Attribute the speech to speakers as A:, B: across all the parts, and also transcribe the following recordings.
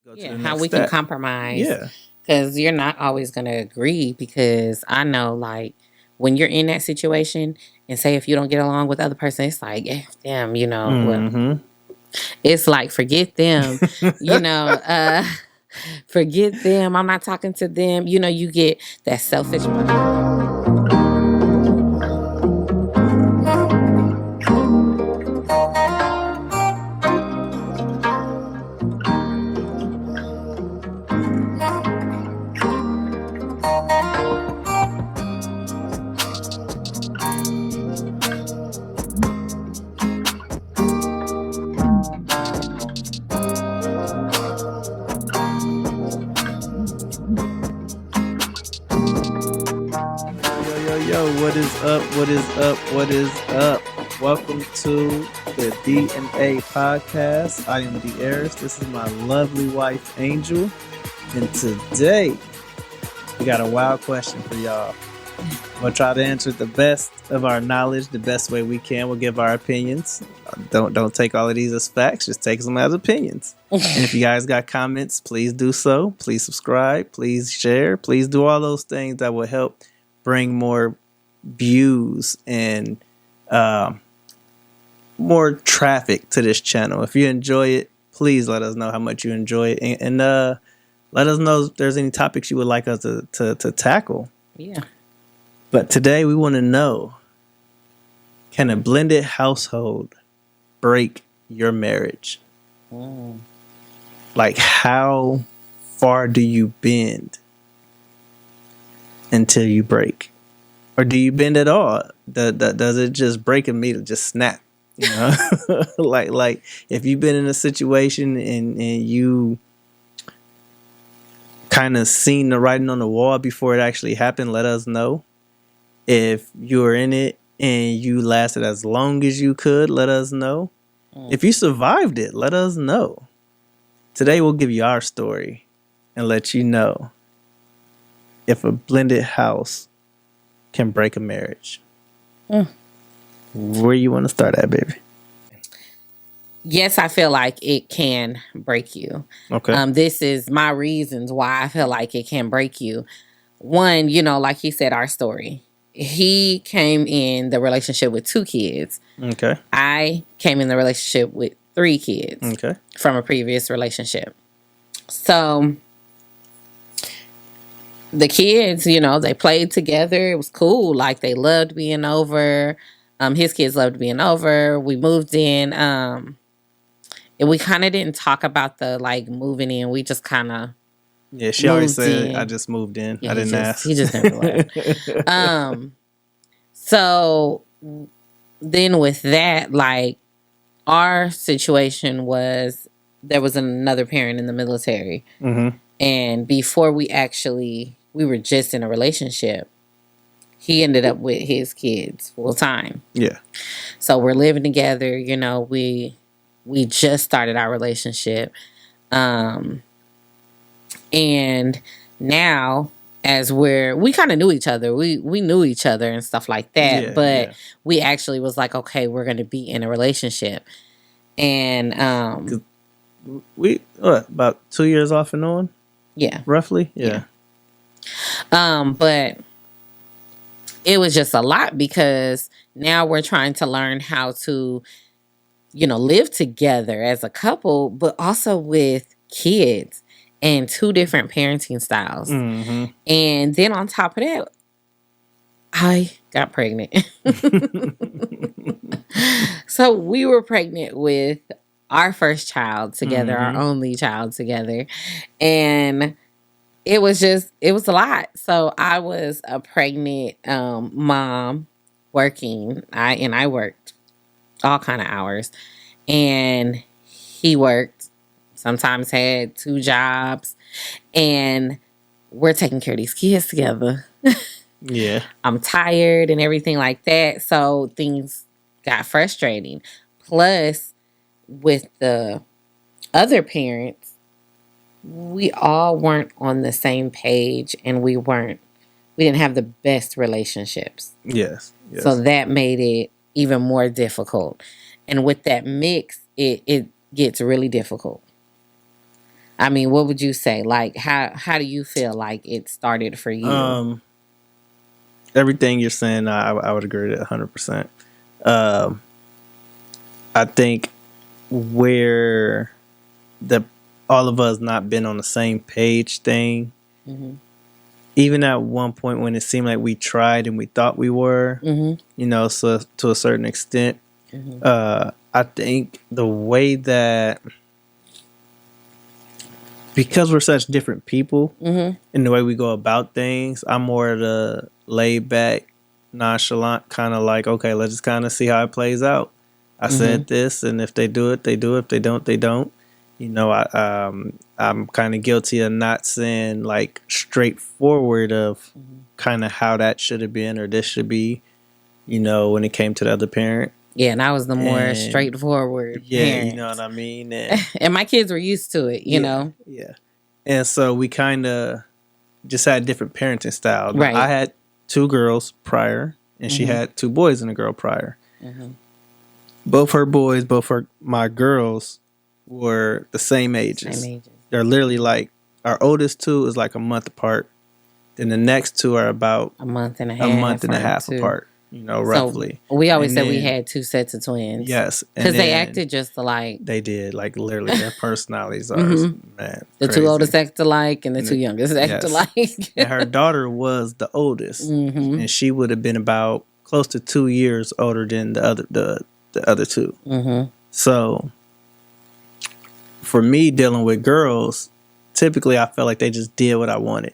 A: Go to
B: Yeah,
A: the
B: how
A: next
B: we can
A: step.
B: compromise
A: Yeah.
B: because you're not always going to agree. Because I know, like, when you're in that situation, and say if you don't get along with the other person, it's like, damn, well,
A: Mm-hmm.
B: it's like, forget them, you know, uh, forget them. I'm not talking to them. You get that selfish.
A: Yo, what is up? What is up? What is up? Welcome to the D&A podcast. I am D'Aris. This is my lovely wife, Angel. And today, we got a wild question for y'all. We'll try to answer it the best of our knowledge, the best way we can. We'll give our opinions. Don't take all of these as facts. Just take them as opinions. And if you guys got comments, please do so. Please subscribe. Please share. Please do all those things that will help bring more views and more traffic to this channel. If you enjoy it, please let us know how much you enjoy it, and let us know if there's any topics you would like us to tackle.
B: Yeah.
A: But today we want to know, can a blended household break your marriage? Like, how far do you bend until you break? Or do you bend at all? Does it just break immediately, just snap? You know, like if you've been in a situation and you kind of seen the writing on the wall before it actually happened, let us know. If you were in it and you lasted as long as you could, let us know. If you survived it, let us know. Today we'll give you our story and let you know if a blended house can break a marriage. Where you want to start at, baby?
B: Yes, I feel like it can break you.
A: Okay.
B: This is my reasons why I feel like it can break you. One, like he said, our story. He came in the relationship with 2 kids.
A: Okay.
B: I came in the relationship with 3 kids.
A: Okay.
B: From a previous relationship. So the kids, they played together. It was cool. Like, they loved being over. His kids loved being over. We moved in. And we kind of didn't talk about the, like, moving in. We just kind of
A: she always said,
B: in.
A: I just moved in.
B: Yeah,
A: I didn't ask.
B: He just never left. So then with that, like, our situation was there was another parent in the military.
A: Mm-hmm.
B: And before we were just in a relationship, he ended up with his kids full time.
A: Yeah.
B: So we're living together, we just started our relationship. And now, as we kind of knew each other, we knew each other and stuff like that. But we actually was like, okay, we're going to be in a relationship. And
A: we about 2 years off and on.
B: Yeah,
A: roughly. Yeah.
B: But it was just a lot because now we're trying to learn how to, live together as a couple, but also with kids and 2 different parenting styles.
A: Mm-hmm.
B: And then on top of that, I got pregnant. So we were pregnant with our first child together, our only child together. And it was a lot. So I was a pregnant mom working. I worked all kind of hours. And he worked, sometimes had 2 jobs. And we're taking care of these kids together.
A: Yeah.
B: I'm tired and everything like that. So things got frustrating. Plus, with the other parents, we all weren't on the same page, and we didn't have the best relationships.
A: Yes.
B: So that made it even more difficult. And with that mix, it gets really difficult. I mean, what would you say? Like, how do you feel like it started for you?
A: Everything you're saying, I would agree with it 100%. Um, I think where the all of us not been on the same page thing,
B: Mm-hmm.
A: even at one point when it seemed like we tried and we thought we were,
B: Mm-hmm.
A: so to a certain extent,
B: Mm-hmm.
A: I think the way that, because we're such different people
B: Mm-hmm.
A: in the way we go about things, I'm more the laid back, nonchalant kind of like, okay, let's just kind of see how it plays out. I
B: Mm-hmm.
A: said this, and if they do it, they do it. If they don't, they don't. I'm kind of guilty of not saying like straightforward of kind of how that should have been or this should be. When it came to the other parent,
B: Yeah, and I was the more
A: and
B: straightforward
A: yeah, you know what
B: parent.
A: I mean. And
B: And my kids were used to it, you
A: yeah,
B: know?
A: yeah, and so we kind of just had different parenting style. Now, I
B: Right.
A: had two girls prior, and she
B: Mm-hmm.
A: had two boys and a girl prior.
B: Mm-hmm.
A: Both her boys, my girls were the same
B: Same
A: ages.
B: ages.
A: They're literally like, our oldest two is like a month apart. Then the next two are about
B: A month and a
A: a month
B: half
A: and a
B: or
A: half
B: two.
A: apart,
B: So
A: roughly.
B: we always
A: And
B: said we
A: then,
B: had two sets of twins
A: yes, and
B: because they
A: then
B: acted just alike.
A: they did, like literally their personalities are,
B: Hmm.
A: man,
B: The two oldest
A: crazy.
B: act alike and the two youngest act
A: Yes.
B: alike.
A: And her daughter was the oldest,
B: Mm-hmm.
A: and she would have been about close to 2 years older than the other two.
B: Mm-hmm.
A: So for me, dealing with girls, typically I felt like they just did what I wanted.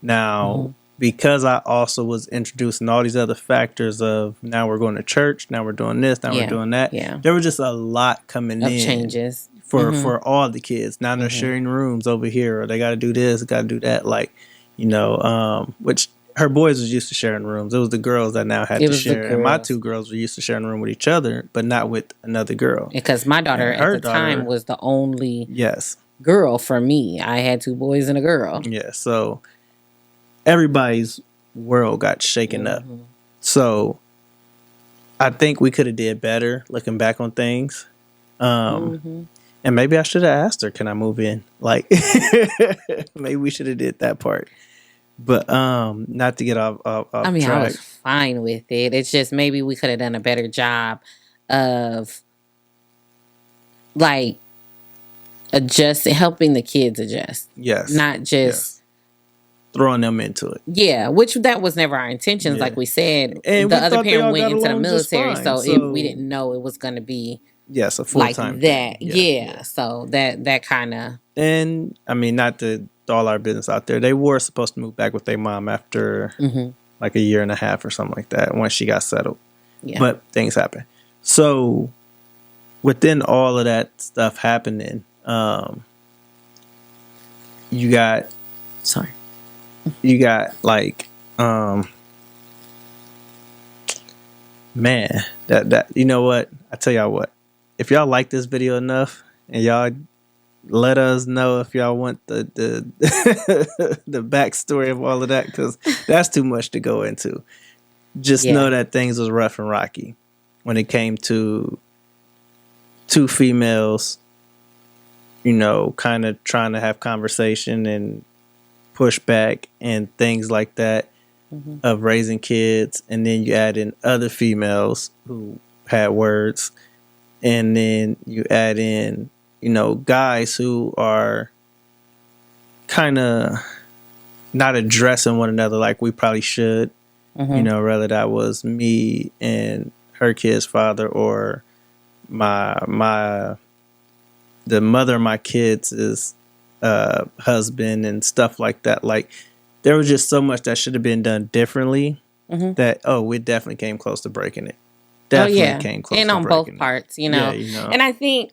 A: Now, because I also was introducing all these other factors of, now we're going to church, now we're doing this, now we're doing that.
B: Yeah.
A: There was just a lot coming
B: Of
A: in
B: changes.
A: for all the kids. Now they're sharing rooms over here, or they got to do this, got to do that. Like, which her boys was used to sharing rooms. It was the girls that now had
B: It
A: to
B: was the
A: share, and my
B: girls.
A: two girls were used to sharing a room with each other, but not with another girl.
B: Because my daughter
A: And her
B: at the time
A: daughter-
B: was the only
A: Yes,
B: girl for me. I had two boys and a girl.
A: yeah. So everybody's world got shaken up. So I think we could have did better looking back on things. And maybe I should have asked her, can I move in? Like, maybe we should have did that part. But not to get off
B: I mean, I
A: track.
B: was fine with it. It's just maybe we could have done a better job of like helping the kids adjust.
A: Yes.
B: Not just
A: throwing them into it.
B: Yeah, which that was never our intentions.
A: Yeah.
B: Like we said,
A: And
B: the
A: we
B: other
A: thought they
B: parent
A: all
B: went
A: got
B: into the
A: along just
B: military,
A: fine,
B: so we didn't know it was going to be
A: Yes, a full
B: like
A: time
B: that.
A: thing.
B: Yeah. So that kind of.
A: And I mean, not to all our business out there, they were supposed to move back with their mom after like a year and a half or something like that once she got settled.
B: Yeah.
A: But things happen. So within all of that stuff happening, you got like man, that you know what? I tell y'all what. If y'all like this video enough and y'all let us know if y'all want the the backstory of all of that, because that's too much to go into. Just know that things was rough and rocky when it came to two females, kind of trying to have conversation and push back and things like that of raising kids. And then you add in other females who had words. And then you add in, guys who are kind of not addressing one another like we probably should. Whether that was me and her kid's father, or the mother of my kids' husband and stuff like that. Like, there was just so much that should have been done differently that, we definitely came close to breaking it. Definitely came close
B: and
A: to
B: on
A: breaking
B: both
A: it.
B: parts,
A: Yeah,
B: And I think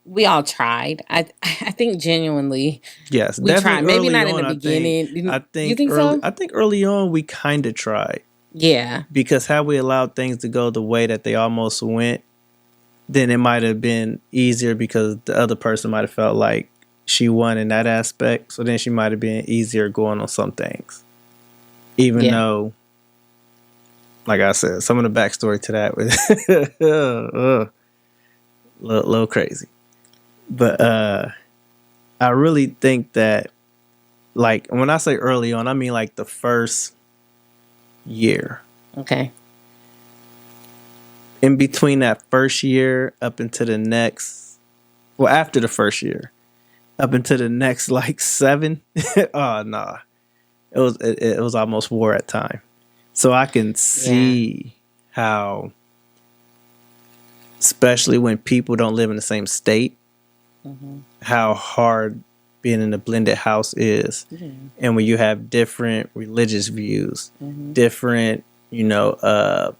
B: we all tried. I think genuinely,
A: yes,
B: we tried. Maybe not in the
A: on,
B: beginning.
A: I think
B: you think
A: early,
B: so?
A: I think early on we kind of tried.
B: Yeah.
A: Because had we allowed things to go the way that they almost went, then it might have been easier, because the other person might have felt like she won in that aspect. So then she might have been easier going on some things. Even though, like I said, some of the backstory to that was a little crazy. But I really think that, like, when I say early on, I mean like the first year.
B: Okay.
A: In between that first year up into the next, well, after the first year, up into the next like 7. Oh no, it was almost war at time. So I can
B: Yeah.
A: see how, especially when people don't live in the same state,
B: Hmm.
A: how hard being in a blended house is.
B: Yeah.
A: And when you have different religious views,
B: Hmm.
A: different,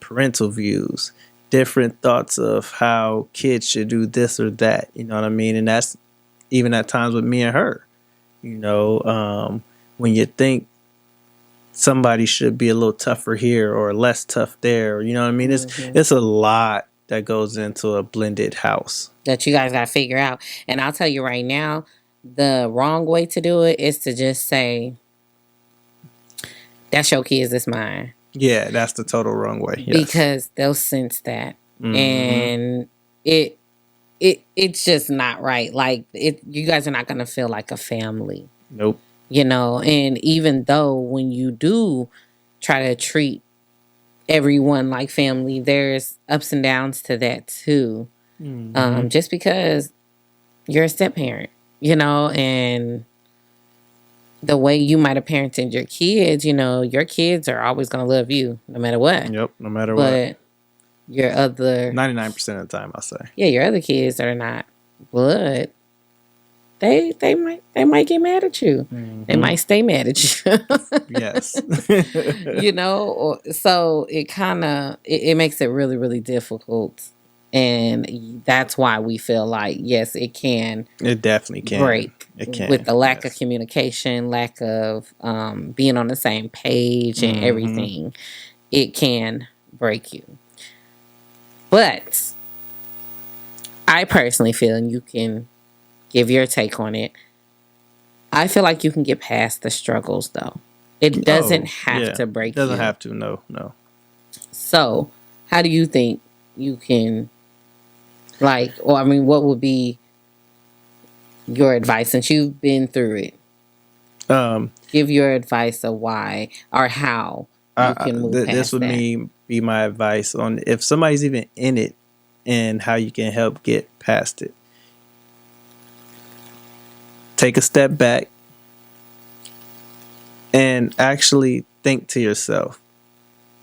A: parental views, different thoughts of how kids should do this or that, you know what I mean? And that's even at times with me and her, when you think somebody should be a little tougher here or less tough there, you know what I mean?
B: Hmm.
A: It's a lot that goes into a blended house.
B: That you guys got to figure out. And I'll tell you right now, the wrong way to do it is to just say, "That's your kids, it's mine,"
A: Yeah, that's the total wrong way. Yes.
B: because they'll sense that,
A: Mm-hmm.
B: and it it's just not right. Like it, you guys are not going to feel like a family,
A: Nope.
B: And even though when you do try to treat everyone like family, there's ups and downs to that too.
A: Mm-hmm.
B: Just because you're a step parent, and the way you might have parented your kids, your kids are always going to love you no matter what.
A: Yep. No matter what.
B: But your other,
A: 99% of the time, I say.
B: yeah, your other kids that are not blood, they might get mad at you. They
A: Mm-hmm.
B: might stay mad at you.
A: Yes.
B: So it kind of it makes it really really difficult, and that's why we feel like yes, it can
A: It definitely can.
B: break
A: It can.
B: with the lack of
A: Yes.
B: communication, lack of being on the same page and
A: Mm-hmm.
B: everything. It can break you, but I personally feel, and you can give your take on it, I feel like you can get past the struggles though. It doesn't
A: Oh,
B: have
A: yeah.
B: to break
A: Doesn't
B: you.
A: have to. No, no.
B: So, how do you think you can, like, or I mean, what would be your advice since you've been through it?
A: Um,
B: Give your advice of why or how you can move
A: this
B: past
A: would
B: that.
A: be my advice on if somebody's even in it and how you can help get past it. Take a step back and actually think to yourself,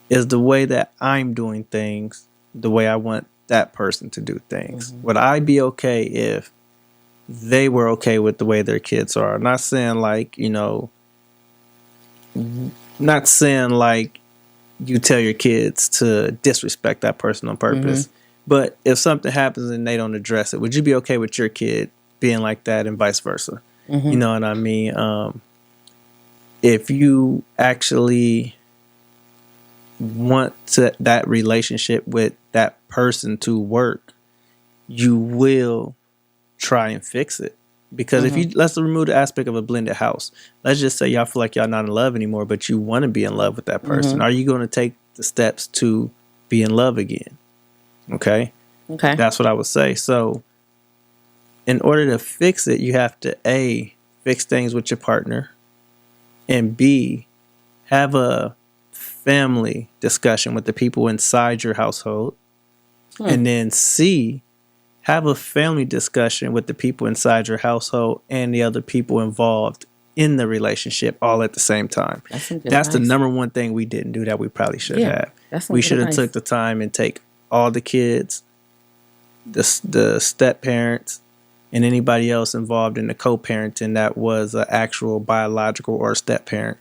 A: is the way that I'm doing things the way I want that person to do things?
B: Mhm.
A: Would I be okay if they were okay with the way their kids are? Not saying like, not saying like you tell your kids to disrespect that person on purpose. But if something happens and they don't address it, would you be okay with your kid being like that and vice versa? You know what I mean? If you actually want that relationship with that person to work, you will try and fix it. Because if you let's remove the aspect of a blended house, let's just say y'all feel like y'all not in love anymore, but you want to be in love with that person. Are you going to take the steps to be in love again? Okay,
B: Okay.
A: that's what I would say. So, in order to fix it, you have to A, fix things with your partner, and B, have a family discussion with the people inside your household, and then C, have a family discussion with the people inside your household and the other people involved in the relationship all at the same time.
B: That's some good
A: That's the
B: advice.
A: number one thing we didn't do that we probably should
B: Yeah,
A: have.
B: that's some
A: We
B: good
A: should have
B: advice.
A: took the time and take all the kids, the step parents, and anybody else involved in the co-parenting that was an actual biological or step parent.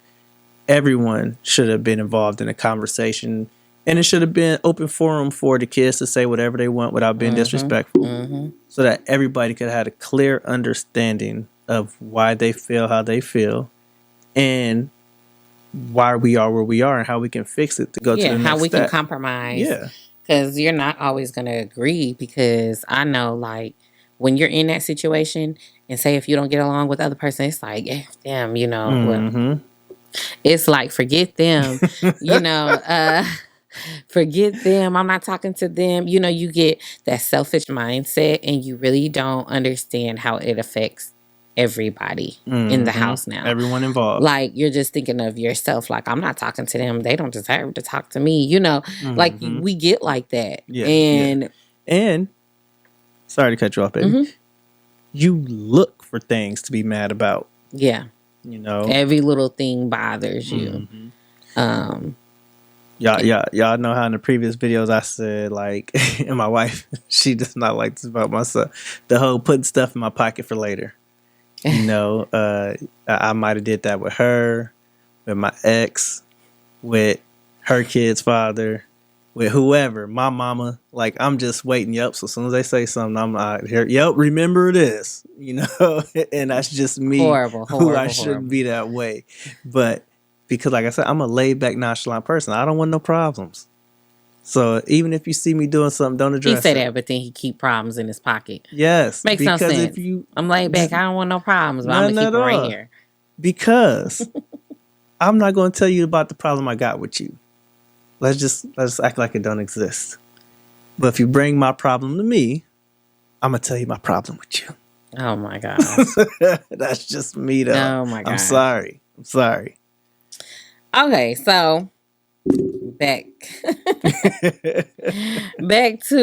A: Everyone should have been involved in a conversation, and it should have been open forum for the kids to say whatever they want without being disrespectful, so that everybody could have a clear understanding of why they feel how they feel and why we are where we are and how we can fix it to go to
B: Yeah,
A: the
B: how
A: next
B: we can
A: step.
B: compromise.
A: Yeah.
B: Because you're not always going to agree. Because I know, like, when you're in that situation, and say if you don't get along with the other person, it's like, damn, well, it's like, forget them, forget them. I'm not talking to them. You get that selfish mindset, and you really don't understand how it affects everybody in the house now.
A: Everyone involved.
B: Like, you're just thinking of yourself. Like, I'm not talking to them. They don't deserve to talk to me. You know, like, we get like that.
A: Yeah.
B: And
A: sorry to cut you off, baby. You look for things to be mad about.
B: Yeah.
A: You know,
B: every little thing bothers you.
A: Y'all know how in the previous videos I said, like, and my wife, she does not like this about myself. The whole putting stuff in my pocket for later. You know, I might have did that with her, with my ex, with her kid's father, with whoever, my mama. Like, I'm just waiting. Yep. So as soon as they say something, I'm like, here. Yep. Remember this. You know, and that's just me.
B: Horrible.
A: Who I shouldn't be that way, but because, like I said, I'm a laid back, nonchalant person. I don't want no problems. So even if you see me doing something, don't address it.
B: He said that, but then he keep problems in his pocket.
A: Yes.
B: Makes no sense. I'm laid back. I don't want no problems, but I'm going to keep it right here.
A: Because I'm not going to tell you about the problem I got with you. Let's just act like it don't exist. But if you bring my problem to me, I'm going to tell you my problem with you.
B: Oh, my God.
A: That's just me, though.
B: Oh, my God.
A: I'm sorry.
B: Okay, so back to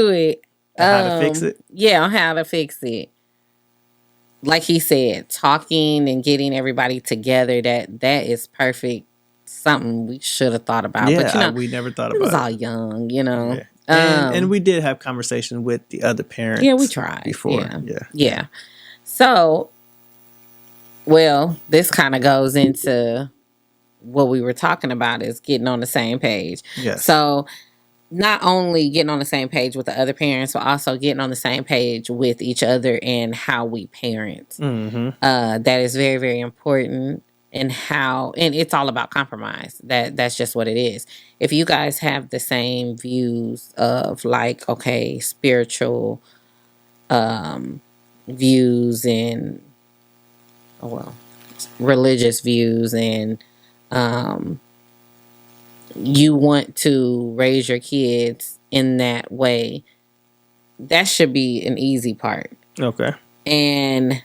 B: it.
A: How to fix it?
B: Yeah, on how to fix it. Like he said, talking and getting everybody together, that is perfect. Something we should have thought about.
A: Yeah,
B: but, you know,
A: we never thought about it.
B: We was all young, you know.
A: Yeah. And we did have conversation with the other parents.
B: Yeah, we tried.
A: Before.
B: Yeah. So, well, this kind of goes into what we were talking about, is getting on the same page.
A: Yes.
B: So not only getting on the same page with the other parents, but also getting on the same page with each other and how we parent. That is very, very important. And it's all about compromise. That's just what it is. If you guys have the same views of, like, okay, spiritual views and religious views, and you want to raise your kids in that way, that should be an easy part.
A: Okay.
B: And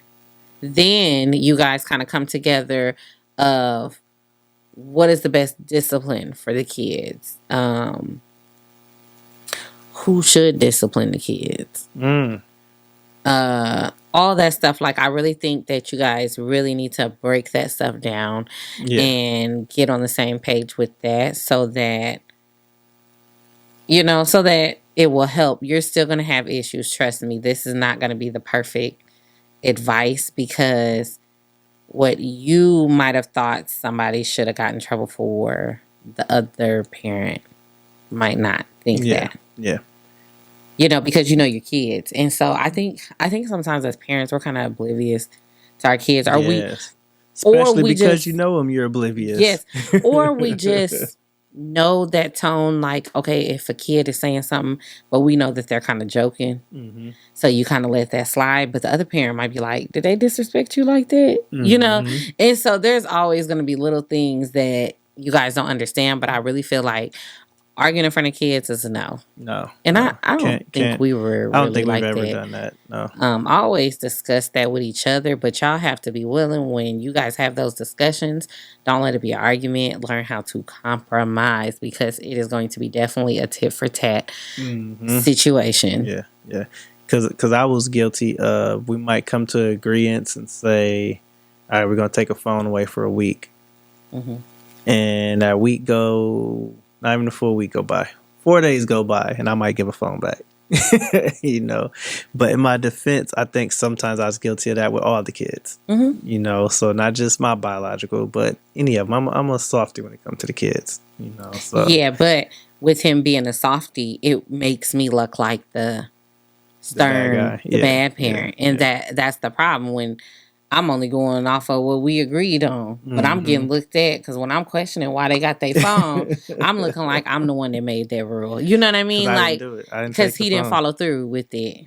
B: then you guys kind of come together of what is the best discipline for the kids. Who should discipline the kids? All that stuff. Like, I really think that you guys really need to break that stuff down and get on the same page with that, so that, you know, so that it will help. You're still going to have issues. Trust me. This is not going to be the perfect advice, because what you might have thought somebody should have gotten in trouble for, the other parent might not think that.
A: Yeah.
B: You know, because you know your kids. And so I think sometimes as parents, we're kind of oblivious to our kids.
A: Especially because you know them, you're oblivious.
B: Yes. Or we just know that tone, like, okay, if a kid is saying something, but we know that they're kind of joking. So you kind of let that slide. But the other parent might be like, did they disrespect you like that? You know? And so there's always going to be little things that you guys don't understand. But I really feel like arguing in front of kids is a no.
A: No.
B: And I don't think we were really, I don't think we've ever
A: done that. No.
B: I always discuss that with each other, but y'all have to be willing when you guys have those discussions. Don't let it be an argument. Learn how to compromise, because it is going to be definitely a tit for tat situation.
A: Yeah. Because I was guilty of, we might come to agreements and say, all right, we're going to take a phone away for a week. And that week not even a full week go by. 4 days go by, and I might give a phone back. You know, but in my defense, I think sometimes I was guilty of that with all the kids. You know, so not just my biological, but any of them. I'm a softie when it comes to the kids. You know, so
B: yeah. But with him being a softie, it makes me look like the stern, the bad parent, and that's the problem when I'm only going off of what we agreed on, but I'm getting looked at, because when I'm questioning why they got their phone, I'm looking like I'm the one that made that rule. You know what I mean? Like, because he didn't follow through with it.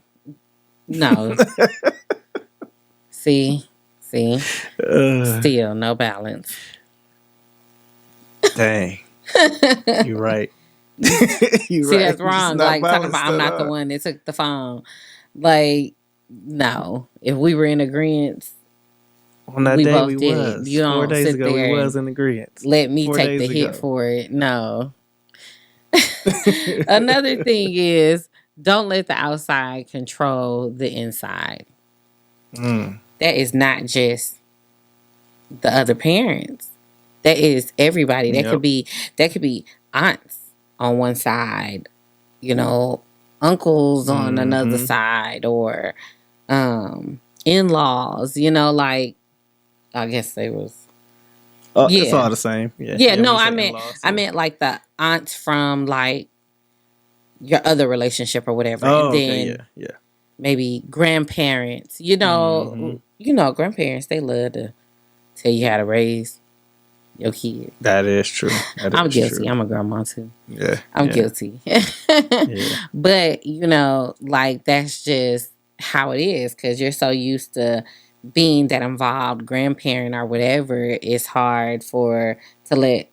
B: No. See, still no balance.
A: Dang, you're right.
B: See, that's wrong. Like, talking about I'm not the one that took the phone. Like, no. If we were in agreement,
A: On that
B: We
A: day
B: both
A: we
B: did.
A: was.
B: You
A: 4
B: don't
A: days
B: sit
A: ago we
B: there
A: was
B: and
A: in agreement.
B: let me
A: 4
B: take the
A: days
B: hit
A: ago.
B: for it. No. Another thing is, don't let the outside control the inside.
A: Mm.
B: That is not just the other parents. That is everybody.
A: Yep.
B: That could be aunts on one side, you know, uncles on another side, or in-laws, you know, like I guess they was
A: It's all the same.
B: Yeah, no,
A: I meant
B: I meant like the aunts from like your other relationship or whatever.
A: Oh,
B: and
A: okay,
B: then
A: yeah.
B: maybe grandparents. You know, grandparents, they love to tell you how to raise your kid.
A: That is true.
B: I'm guilty. True. I'm a grandma too.
A: Yeah.
B: I'm guilty. Yeah. But, you know, like that's just how it is, because you're so used to being that involved grandparent or whatever. It's hard to let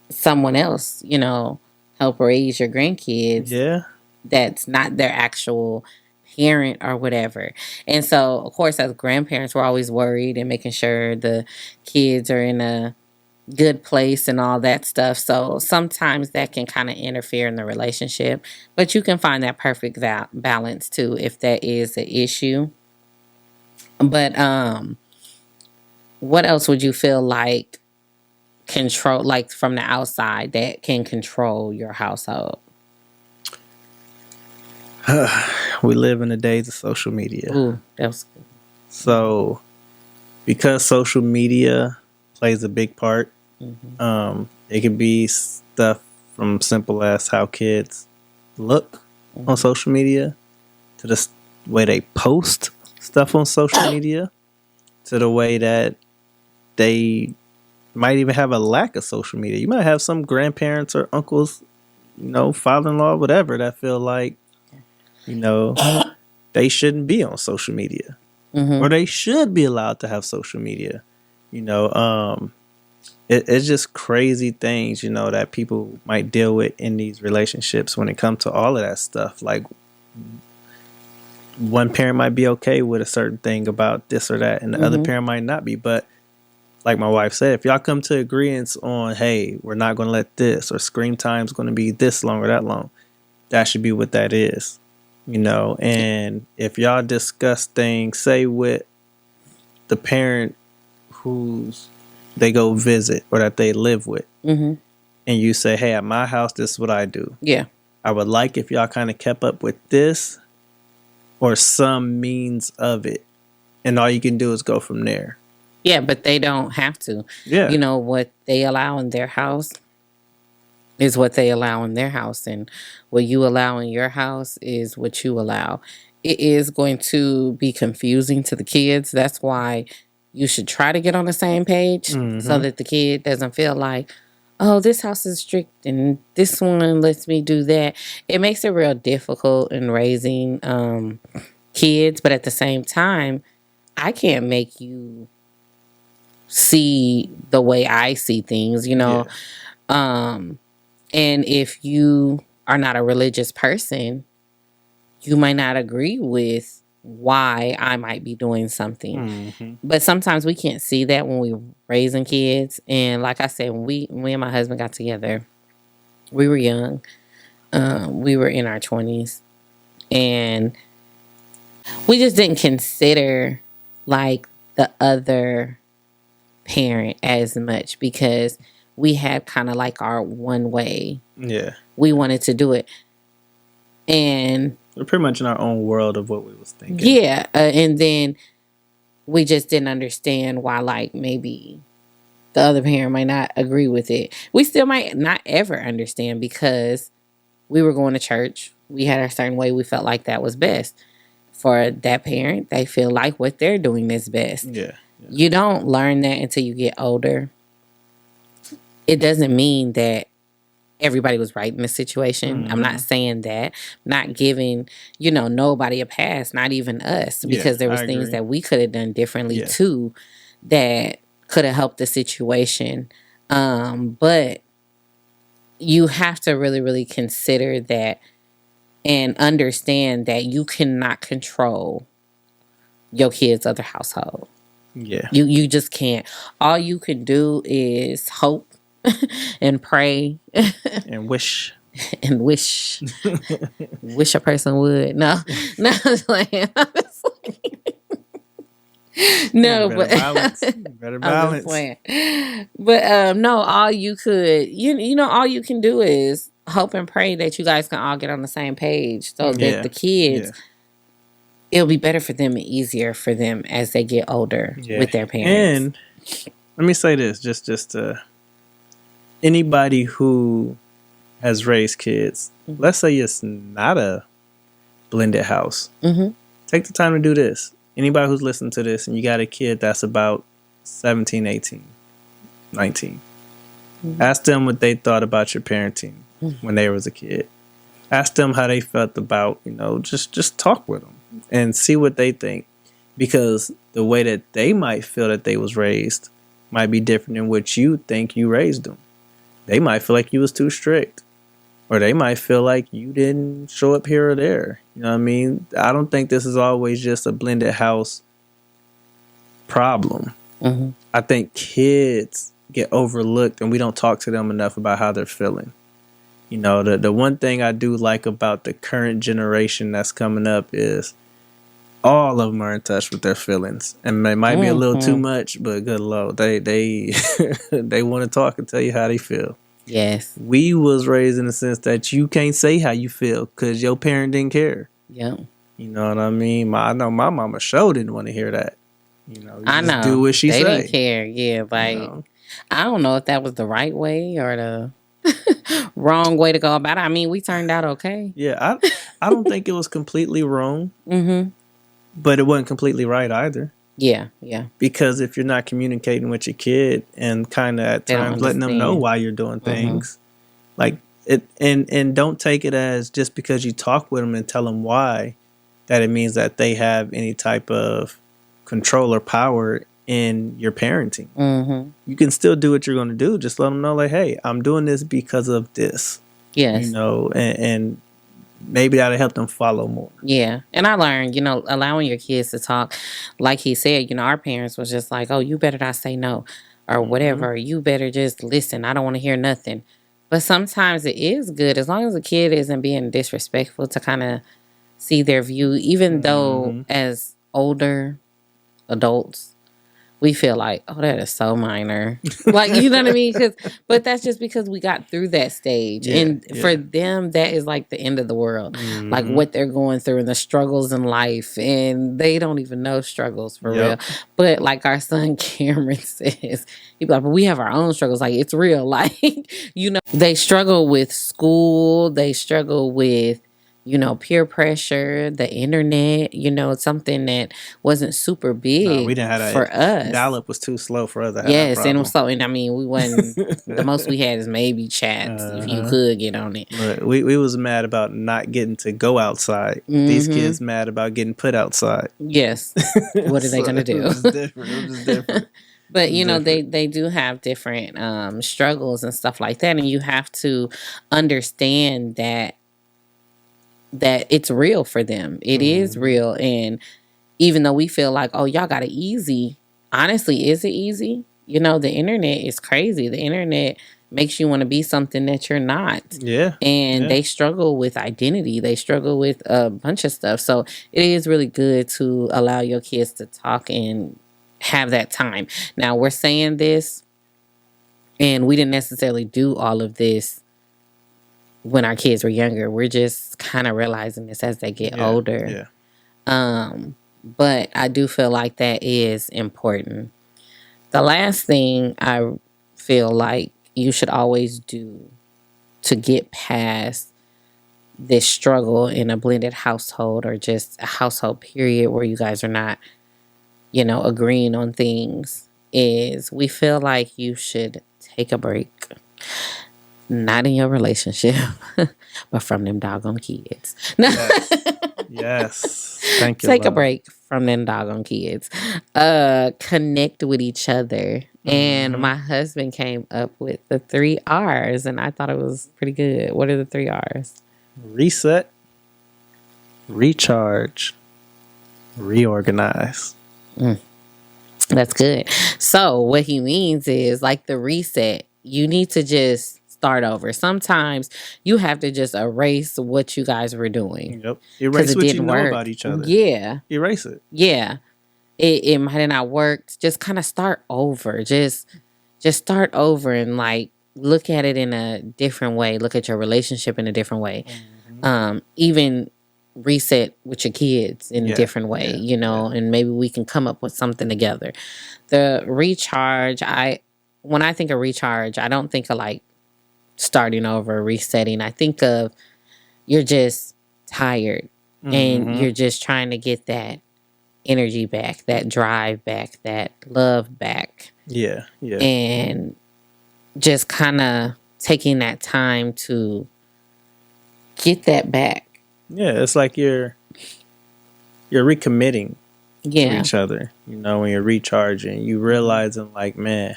B: someone else, you know, help raise your grandkids.
A: Yeah.
B: That's not their actual parent or whatever. And so, of course, as grandparents, we're always worried and making sure the kids are in a good place and all that stuff. So sometimes that can kind of interfere in the relationship, but you can find that perfect balance too if that is an issue. But what else would you feel like control, like from the outside, that can control your household?
A: We live in the days of social media.
B: Ooh, that was good.
A: So because social media plays a big part, it could be stuff from simple as how kids look on social media, to the way they post stuff on social media, to the way that they might even have a lack of social media. You might have some grandparents or uncles, you know, father-in-law, whatever, that feel like, you know, they shouldn't be on social media, or they should be allowed to have social media. You know, it's just crazy things, you know, that people might deal with in these relationships when it comes to all of that stuff. Like, one parent might be okay with a certain thing about this or that, and the other parent might not be. But like my wife said, if y'all come to agreements on, hey, we're not going to let this, or screen time's going to be this long or that long, that should be what that is, you know. And if y'all discuss things, say with the parent who's they go visit or that they live with, and you say, hey, at my house, this is what I do.
B: Yeah.
A: I would like if y'all kind of kept up with this or some means of it. And all you can do is go from there.
B: Yeah, but they don't have to.
A: Yeah.
B: You know, what they allow in their house is what they allow in their house. And what you allow in your house is what you allow. It is going to be confusing to the kids. That's why you should try to get on the same page, so that the kid doesn't feel like, oh, this house is strict and this one lets me do that. It makes it real difficult in raising kids. But at the same time, I can't make you see the way I see things, you know. Yeah. And if you are not a religious person, you might not agree with why I might be doing something. But sometimes we can't see that when we're raising kids. And like I said, when me and my husband got together, we were young. We were in our 20s. And we just didn't consider like the other parent as much, because we had kind of like our one way.
A: Yeah.
B: We wanted to do it. And
A: we're pretty much in our own world of what we was thinking.
B: Yeah. And then we just didn't understand why, like, maybe the other parent might not agree with it. We still might not ever understand, because we were going to church. We had a certain way we felt like that was best. For that parent, they feel like what they're doing is best.
A: Yeah.
B: You don't learn that until you get older. It doesn't mean that everybody was right in the situation. I'm not saying that. I'm not giving, you know, nobody a pass, not even us, because there was things that we could have done differently too that could have helped the situation. But you have to really, really consider that and understand that you cannot control your kid's other household.
A: Yeah.
B: You just can't. All you can do is hope and pray
A: And wish.
B: and wish a person would. No, no, I'm just playing. I'm just playing. No, but
A: Better
B: I'm just
A: balance.
B: playing. But no, all you could, you know, all you can do is hope and pray that you guys can all get on the same page, so that the kids, it'll be better for them and easier for them as they get older with their parents.
A: And let me say this, just anybody who has raised kids, let's say it's not a blended house. Take the time to do this. Anybody who's listening to this and you got a kid that's about 17, 18, 19, ask them what they thought about your parenting when they was a kid. Ask them how they felt about, just talk with them and see what they think. Because the way that they might feel that they was raised might be different than what you think you raised them. They might feel like you was too strict. Or they might feel like you didn't show up here or there. You know what I mean? I don't think this is always just a blended house problem. I think kids get overlooked and we don't talk to them enough about how they're feeling. You know, the one thing I do like about the current generation that's coming up is all of them are in touch with their feelings. And it might be a little too much, but good Lord, they they want to talk and tell you how they feel.
B: Yes.
A: We was raised in the sense that you can't say how you feel because your parent didn't care.
B: Yeah.
A: You know what I mean? I know my mama sure didn't want to hear that. You
B: I know.
A: Do what she
B: they
A: say.
B: They didn't care. Yeah, like, I don't know if that was the right way or the wrong way to go about it. I mean, we turned out okay.
A: Yeah, I don't think it was completely wrong. But it wasn't completely right either.
B: Yeah.
A: Because if you're not communicating with your kid and kind of at times letting them know why you're doing things, like it, and don't take it as just because you talk with them and tell them why, that it means that they have any type of control or power in your parenting. You can still do what you're going to do. Just let them know, like, hey, I'm doing this because of this.
B: Yes.
A: You know, and maybe that'll help them follow more.
B: Yeah. And I learned, allowing your kids to talk, like he said, our parents was just like, oh, you better not say no or whatever. You better just listen. I don't want to hear nothing. But sometimes it is good, as long as the kid isn't being disrespectful, to kind of see their view, even though as older adults, we feel like, oh, that is so minor. Like, you know what I mean? But that's just because we got through that stage. For them, that is like the end of the world. Like what they're going through and the struggles in life. And they don't even know struggles for real. But like our son Cameron says, he'd be like, but we have our own struggles. Like, it's real. Like, they struggle with school. They struggle with peer pressure, the internet, something that wasn't super big
A: we didn't have that
B: for us.
A: Dial-up was too slow for us to have
B: Yes, and it was slow. And I mean, we wasn't, the most we had is maybe chats, if you could get on it.
A: But we was mad about not getting to go outside. These kids mad about getting put outside.
B: Yes. What are they going to do?
A: It was different.
B: But, they do have different struggles and stuff like that. And you have to understand that it's real for them. It is real. And even though we feel like, oh, y'all got it easy, honestly, is it easy? The internet is crazy. The internet makes you want to be something that you're not.
A: Yeah.
B: And they struggle with identity. They struggle with a bunch of stuff. So it is really good to allow your kids to talk and have that time. Now, we're saying this, and we didn't necessarily do all of this when our kids were younger. We're just kind of realizing this as they get older. But I do feel like that is important. The last thing I feel like you should always do to get past this struggle in a blended household, or just a household period where you guys are not, agreeing on things, is we feel like you should take a break. Not in your relationship, but from them doggone kids.
A: Yes. Thank you.
B: Take a break from them doggone kids. Connect with each other. And my husband came up with the 3 R's, and I thought it was pretty good. What are the 3 R's?
A: Reset, recharge, reorganize.
B: That's good. So what he means is like the reset. You need to just start over. Sometimes you have to just erase what you guys were doing
A: Yep.
B: because
A: Erase
B: it
A: what you
B: didn't
A: know
B: work.
A: about each other.
B: Yeah,
A: Erase it.
B: yeah. It might have not worked. Just kind of start over. Just start over and like look at it in a different way. Look at your relationship in a different way. Even reset with your kids in a different way, and maybe we can come up with something together. The recharge, when I think of recharge, I don't think of like starting over, resetting. I think of you're just tired and you're just trying to get that energy back, that drive back, that love back.
A: Yeah.
B: And just kind of taking that time to get that back.
A: Yeah, it's like you're recommitting to each other. When you're recharging, you realizing like, man,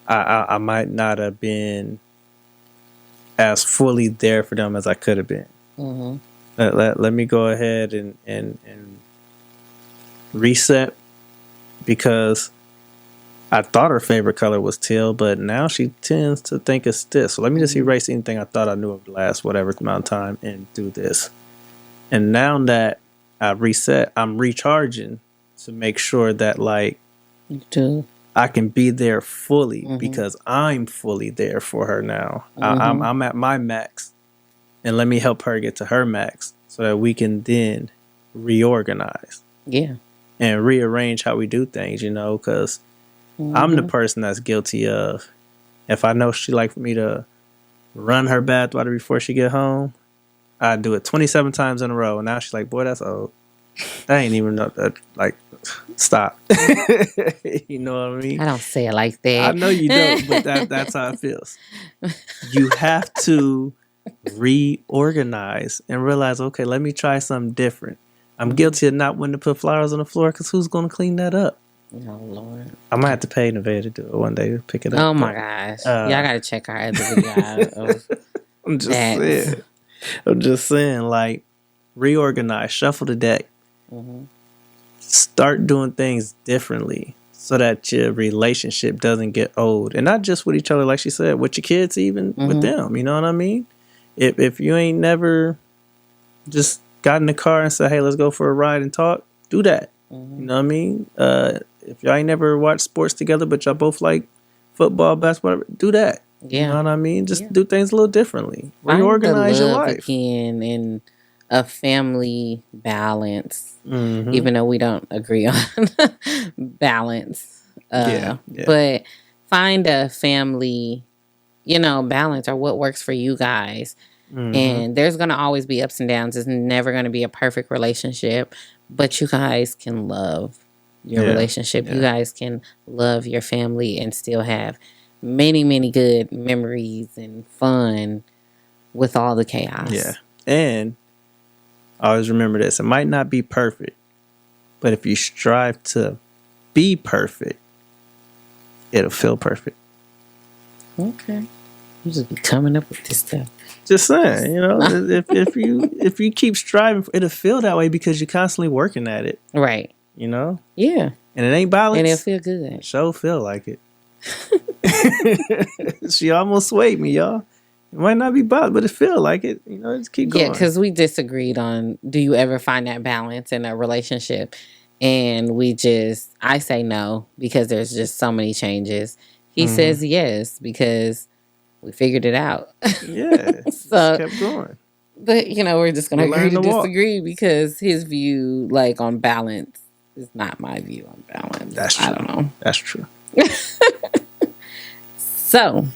A: I might not have been as fully there for them as I could have been. Let me go ahead and reset, because I thought her favorite color was teal, but now she tends to think it's this. So let me just erase anything I thought I knew of the last whatever amount of time and do this. And now that I reset, I'm recharging to make sure that like I can be there fully because I'm fully there for her now. I'm at my max, and let me help her get to her max so that we can then reorganize.
B: Yeah.
A: And rearrange how we do things, because I'm the person that's guilty of, if I know she like for me to run her bath water before she get home, I do it 27 times in a row. And now she's like, boy, that's old. I ain't even know that. Like, stop. You know what I mean?
B: I don't say it like that.
A: I know you don't, but that's how it feels. You have to reorganize and realize, okay, let me try something different. I'm guilty of not wanting to put flowers on the floor because who's going to clean that up?
B: Oh, Lord.
A: I might have to pay Nevaeh to do it one day to pick it up.
B: Oh, my gosh. Y'all got to check our other video.
A: I'm just saying, like, reorganize, shuffle the deck. Start doing things differently so that your relationship doesn't get old. And not just with each other, like she said, with your kids, even with them. You know what I mean? If you ain't never just got in the car and said, hey, let's go for a ride and talk, do that. You know what I mean? If y'all ain't never watched sports together, but y'all both like football, basketball, do that.
B: Yeah.
A: You know what I mean? Just do things a little differently. Reorganize your life.
B: Again, and a family balance, even though we don't agree on balance. But find a family, balance, or what works for you guys. And there's going to always be ups and downs. It's never going to be a perfect relationship, but you guys can love your relationship. You guys can love your family and still have many, many good memories and fun with all the chaos.
A: Yeah. And always remember this. It might not be perfect, but if you strive to be perfect, it'll feel perfect.
B: Okay. You just be coming up with this stuff.
A: Just saying, if you keep striving, it'll feel that way because you're constantly working at it.
B: Right.
A: Yeah.
B: And
A: it ain't balance.
B: And it'll feel good.
A: Sure feel like it. She almost swayed me, y'all. It might not be balanced, but it feel like it. Just keep going.
B: Yeah, because we disagreed on, do you ever find that balance in a relationship? And I say no, because there's just so many changes. He says yes, because we figured it out.
A: Yeah.
B: So
A: kept going.
B: But, we're just going to agree to disagree because his view, like, on balance is not my view on balance.
A: That's true.
B: I don't know.
A: That's true.
B: So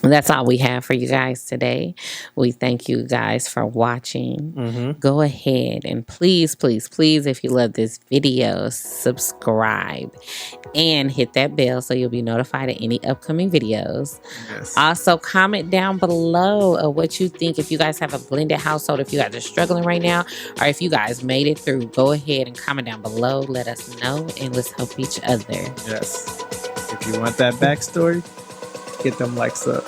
B: that's all we have for you guys today. We thank you guys for watching. Go ahead and please, please, please, if you love this video, subscribe and hit that bell so you'll be notified of any upcoming videos.
A: Yes.
B: Also, comment down below of what you think. If you guys have a blended household, if you guys are struggling right now, or if you guys made it through, go ahead and comment down below. Let us know, and let's help each other.
A: Yes. If you want that backstory, get them likes up.